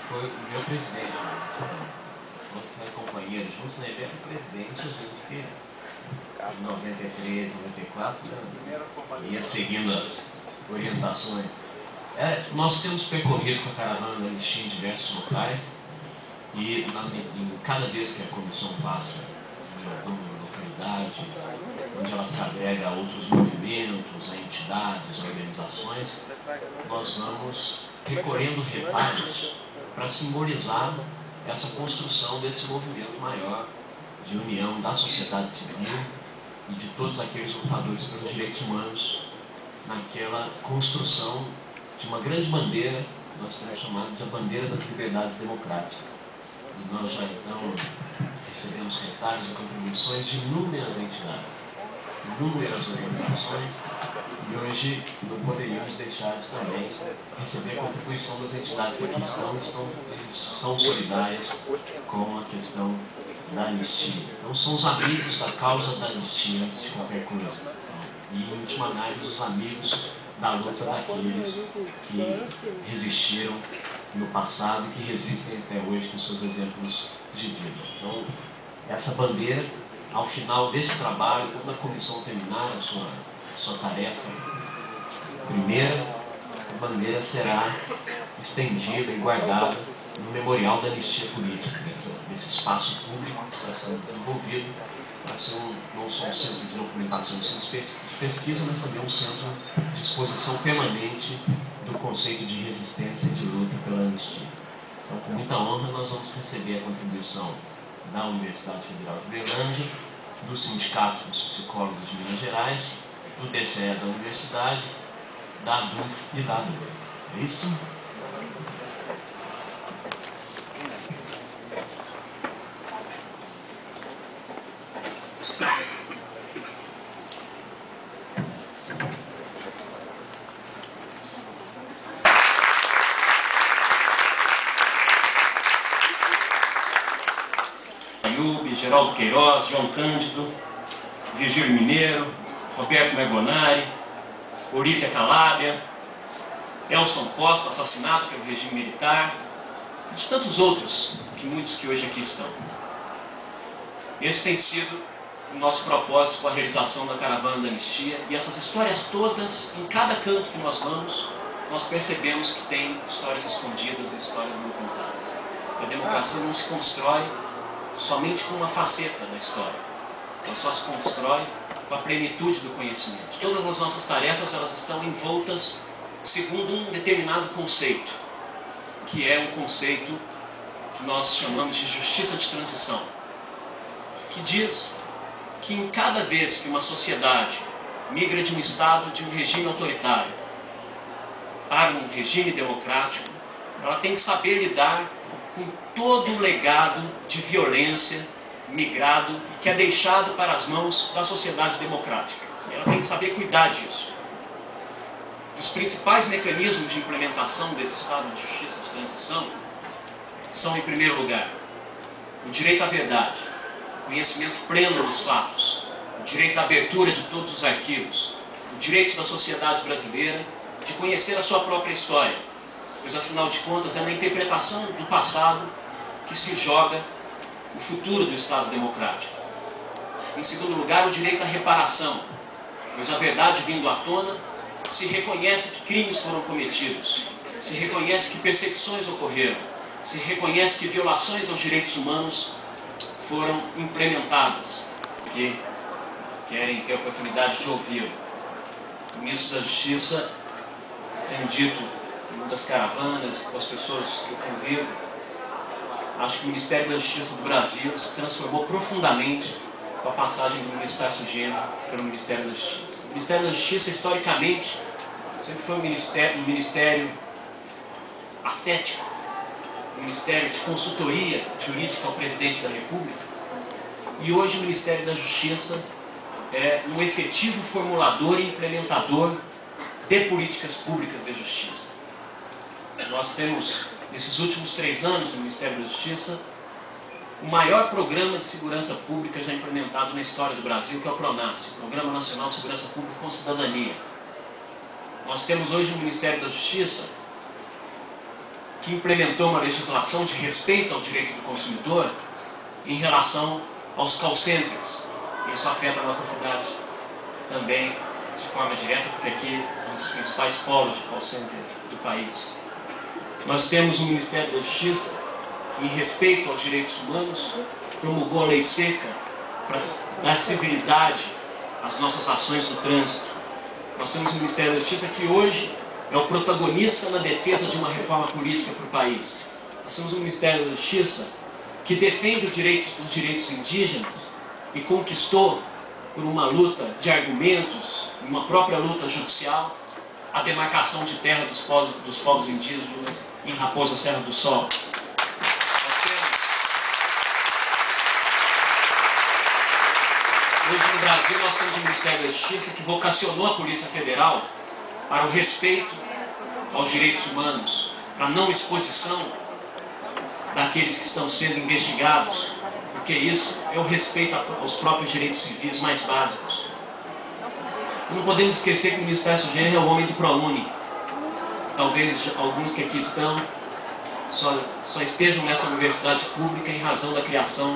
foi o meu presidente. Quando foi companheiro juntos, né? Ele era o presidente, a gente que em 93, 94, né, ia seguindo as orientações. Nós temos percorrido com a caravana da Anistia em diversos locais e em cada vez que a comissão passa em uma localidade, onde ela se agrega a outros movimentos, a entidades, a organizações, nós vamos recolhendo retalhos para simbolizar essa construção desse movimento maior de união da sociedade civil e de todos aqueles lutadores pelos direitos humanos naquela construção de uma grande bandeira, nós temos chamado de a bandeira das liberdades democráticas. E nós já então recebemos retalhos e contribuições de inúmeras entidades, inúmeras organizações, e hoje não poderíamos deixar de também receber a contribuição das entidades que aqui eles são solidárias com a questão da anistia. Então são os amigos da causa da anistia antes de qualquer coisa. E, em última análise, os amigos da luta daqueles que resistiram no passado e que resistem até hoje com seus exemplos de vida. Então, essa bandeira, ao final desse trabalho, quando a comissão terminar a sua tarefa primeira, essa bandeira será estendida e guardada no Memorial da Anistia Política, nesse espaço público que está sendo desenvolvido para ser não só um centro de documentação e centro de pesquisa, mas também um centro de exposição permanente do conceito de resistência e de luta pela anistia. Então, com muita honra, nós vamos receber a contribuição da Universidade Federal de Uberlândia, do Sindicato dos Psicólogos de Minas Gerais, do DCE da Universidade, da ADUF e da ADUF. É isso? Geraldo Queiroz, João Cândido, Virgílio Mineiro, Roberto Mergonari, Olívia Calabria, Elson Costa, assassinado pelo regime militar, e de tantos outros, muitos que hoje aqui estão. Esse tem sido o nosso propósito com a realização da Caravana da Anistia, e essas histórias todas, em cada canto que nós vamos, nós percebemos que tem histórias escondidas e histórias não contadas. A democracia não se constrói somente com uma faceta da história. Ela só se constrói com a plenitude do conhecimento. Todas as nossas tarefas, elas estão envoltas segundo um determinado conceito, que é um conceito que nós chamamos de justiça de transição, que diz que em cada vez que uma sociedade migra de um estado, de um regime autoritário, para um regime democrático, ela tem que saber lidar com todo o legado de violência migrado que é deixado para as mãos da sociedade democrática. Ela tem que saber cuidar disso. Os principais mecanismos de implementação desse estado de justiça de transição são, em primeiro lugar, o direito à verdade, o conhecimento pleno dos fatos, o direito à abertura de todos os arquivos, o direito da sociedade brasileira de conhecer a sua própria história, pois, afinal de contas, é na interpretação do passado que se joga o futuro do Estado democrático. Em segundo lugar, o direito à reparação, pois a verdade vindo à tona, se reconhece que crimes foram cometidos, se reconhece que perseguições ocorreram, se reconhece que violações aos direitos humanos foram implementadas, que querem ter a oportunidade de ouvi-lo. O ministro da Justiça tem dito em muitas caravanas, com as pessoas que eu convivo, acho que o Ministério da Justiça do Brasil se transformou profundamente com a passagem do ministro Tarso Genro pelo Ministério da Justiça. O Ministério da Justiça, historicamente, sempre foi um ministério ascético, um ministério de consultoria jurídica ao presidente da República, e hoje o Ministério da Justiça é um efetivo formulador e implementador de políticas públicas de justiça. Nós temos, nesses últimos 3 anos no Ministério da Justiça, o maior programa de segurança pública já implementado na história do Brasil, que é o PRONASSE, Programa Nacional de Segurança Pública com Cidadania. Nós temos hoje no Ministério da Justiça que implementou uma legislação de respeito ao direito do consumidor em relação aos call centers. Isso afeta a nossa cidade também de forma direta, porque aqui é um dos principais polos de call center do país. Nós temos um Ministério da Justiça que, em respeito aos direitos humanos, promulgou a lei seca para dar civilidade às nossas ações no trânsito. Nós temos um Ministério da Justiça que hoje é o protagonista na defesa de uma reforma política para o país. Nós temos um Ministério da Justiça que defende os direitos indígenas e conquistou, por uma luta de argumentos, uma própria luta judicial, a demarcação de terra dos povos indígenas em Raposa Serra do Sol. Hoje no Brasil nós temos o Ministério da Justiça que vocacionou a Polícia Federal para o respeito aos direitos humanos, para a não exposição daqueles que estão sendo investigados, porque isso é o respeito aos próprios direitos civis mais básicos. Não podemos esquecer que o ministro Tarcísio Genro é o homem do ProUni. Talvez alguns que aqui estão só estejam nessa universidade pública em razão da criação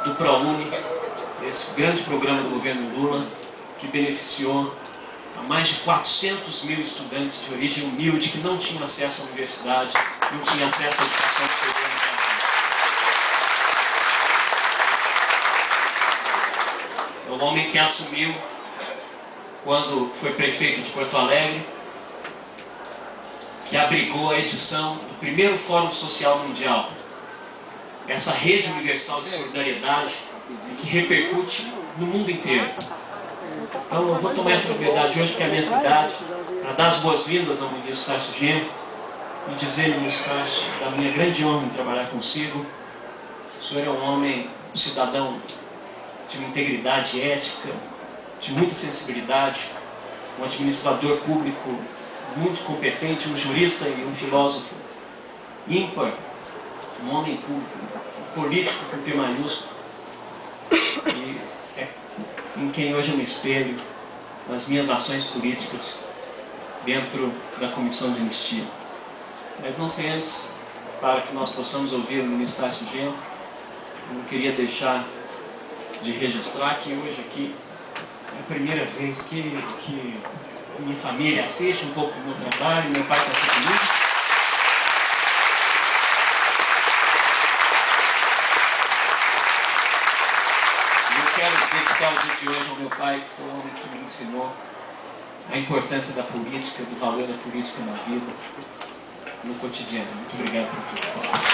do ProUni, esse grande programa do governo Lula, que beneficiou a mais de 400 mil estudantes de origem humilde que não tinham acesso à universidade, não tinham acesso à educação superior no Brasil. É o homem que assumiu quando foi prefeito de Porto Alegre, que abrigou a edição do primeiro Fórum Social Mundial, essa rede universal de solidariedade que repercute no mundo inteiro. Então eu vou tomar essa propriedade hoje, que é a minha cidade, para dar as boas-vindas ao ministro Tarcísio Genro e dizer, ministro Tarcísio, da minha grande honra em trabalhar consigo. O senhor é um homem, um cidadão de uma integridade ética, de muita sensibilidade, um administrador público muito competente, um jurista e um filósofo ímpar, um homem público, um político com P maiúsculo, e é em quem hoje eu me espelho nas minhas ações políticas dentro da Comissão de Anistia. Mas não sei antes, para que nós possamos ouvir o ministro Tarcísio Genro, eu não queria deixar de registrar que hoje aqui é a primeira vez que minha família assiste um pouco do meu trabalho, meu pai está aqui comigo. Eu quero dedicar o dia de hoje ao meu pai, que foi o homem que me ensinou a importância da política, do valor da política na vida, no cotidiano. Muito obrigado por tudo.